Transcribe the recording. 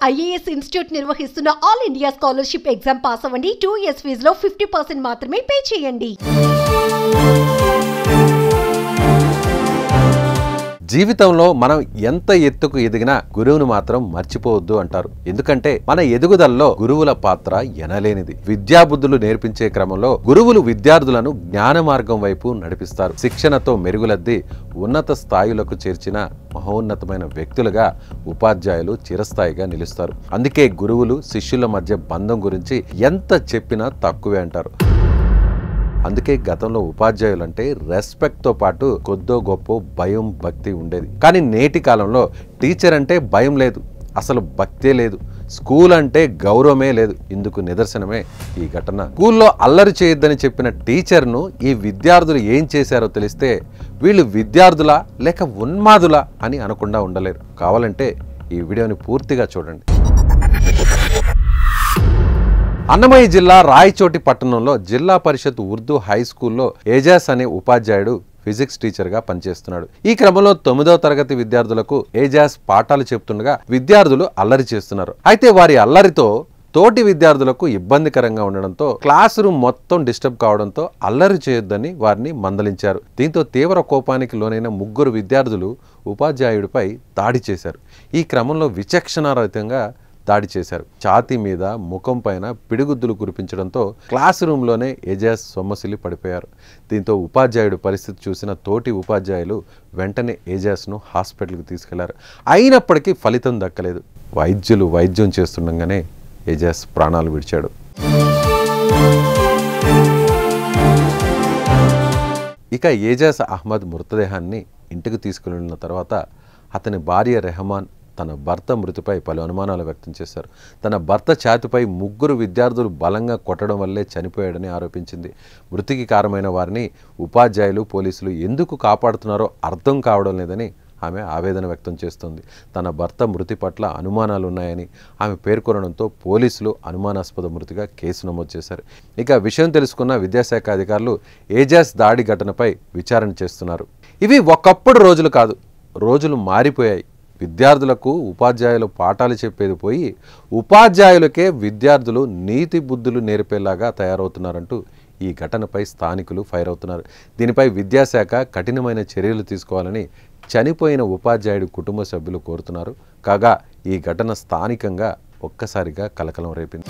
IAS institute నిర్వహిస్తున్న all India scholarship exam pass అవ్వండి. 2 years ఫీజులో 50% మాత్రమే పే చేయండి. జీవితంలో మనం ఎంత ఎత్తుకు ఎదిగినా గురువును మాత్రం మర్చిపోవద్దు అంటారు. ఎందుకంటే మన ఎదుగుదలలో గురువుల పాత్ర ఎనలేనిది. విద్యాబుద్ధులు నేర్పించే క్రమంలో గురువులు విద్యార్థులను జ్ఞాన మార్గం వైపు నడిపిస్తారు. శిక్షణతో మెరుగులద్ది ఉన్నత స్థాయిలకు చేర్చిన మహోన్నతమైన వ్యక్తులుగా ఉపాధ్యాయులు చిరస్థాయిగా నిలుస్తారు. అందుకే గురువులు శిష్యుల మధ్య బంధం గురించి ఎంత చెప్పినా తక్కువే అంటారు. అందుకే గతంలో ఉపాధ్యాయులంటే రెస్పెక్ట్తో పాటు కొద్దో గొప్ప భయం భక్తి ఉండేది. కానీ నేటి కాలంలో టీచర్ అంటే భయం లేదు, అసలు భక్తే లేదు. స్కూల్ అంటే గౌరవమే లేదు. ఇందుకు నిదర్శనమే ఈ ఘటన. స్కూల్లో అల్లరి చేయొద్దని చెప్పిన టీచర్ను ఈ విద్యార్థులు ఏం చేశారో తెలిస్తే వీళ్ళు విద్యార్థులా లేక ఉన్మాదులా అని అనకుండా ఉండలేరు. కావాలంటే ఈ వీడియోని పూర్తిగా చూడండి. అన్నమయ్య జిల్లా రాయచోటి పట్టణంలో జిల్లా పరిషత్ ఉర్దూ హై స్కూల్లో ఏజాస్ అనే ఉపాధ్యాయుడు ఫిజిక్స్ టీచర్గా పనిచేస్తున్నాడు. ఈ క్రమంలో 9వ తరగతి విద్యార్థులకు ఏజాస్ పాఠాలు చెప్తుండగా విద్యార్థులు అల్లరి చేస్తున్నారు. అయితే వారి అల్లరితో తోటి విద్యార్థులకు ఇబ్బందికరంగా ఉండడంతో క్లాస్ రూమ్ మొత్తం డిస్టర్బ్ కావడంతో అల్లరి చేయొద్దని వారిని మందలించారు. దీంతో తీవ్ర కోపానికి లోనైన 3 విద్యార్థులు ఉపాధ్యాయుడిపై దాడి చేశారు. ఈ క్రమంలో విచక్షణారహితంగా దాడి చేశారు. ఛాతీ మీద ముఖం పైన పిడిగుద్దులు కురిపించడంతో క్లాస్ రూమ్లోనే ఏజాస్ సొమ్మసిల్లి పడిపోయారు. దీంతో ఉపాధ్యాయుడు పరిస్థితి చూసిన తోటి ఉపాధ్యాయులు వెంటనే ఏజాస్ను హాస్పిటల్కి తీసుకెళ్లారు. అయినప్పటికీ ఫలితం దక్కలేదు. వైద్యులు వైద్యం చేస్తుండగానే ఏజాస్ ప్రాణాలు విడిచాడు. ఇక ఏజాస్ అహ్మద్ మృతదేహాన్ని ఇంటికి తీసుకువెళ్ళిన తర్వాత అతని భార్య రెహమాన్ తన భర్త మృతిపై పలు అనుమానాలు వ్యక్తం చేశారు. తన భర్త ఛాతిపై 3 విద్యార్థులు బలంగా కొట్టడం వల్లే చనిపోయాడని ఆరోపించింది. మృతికి కారణమైన వారిని ఉపాధ్యాయులు పోలీసులు ఎందుకు కాపాడుతున్నారో అర్థం కావడం లేదని ఆమె ఆవేదన వ్యక్తం చేస్తోంది. తన భర్త మృతి పట్ల అనుమానాలు ఉన్నాయని ఆమె పేర్కొనడంతో పోలీసులు అనుమానాస్పద మృతిగా కేసు నమోదు చేశారు. ఇక విషయం తెలుసుకున్న విద్యాశాఖ అధికారులు ఏజాస్ దాడి ఘటనపై విచారణ చేస్తున్నారు. ఇవి ఒకప్పుడు రోజులు కాదు, రోజులు మారిపోయాయి. విద్యార్థులకు ఉపాధ్యాయులు పాఠాలు చెప్పేది పోయి ఉపాధ్యాయులకే విద్యార్థులు నీతి బుద్ధులు నేర్పేలాగా తయారవుతున్నారంటూ ఈ ఘటనపై స్థానికులు ఫైర్ అవుతున్నారు. దీనిపై విద్యాశాఖ కఠినమైన చర్యలు తీసుకోవాలని చనిపోయిన ఉపాధ్యాయుడి కుటుంబ సభ్యులు కోరుతున్నారు. కాగా ఈ ఘటన స్థానికంగా ఒక్కసారిగా కలకలం రేపింది.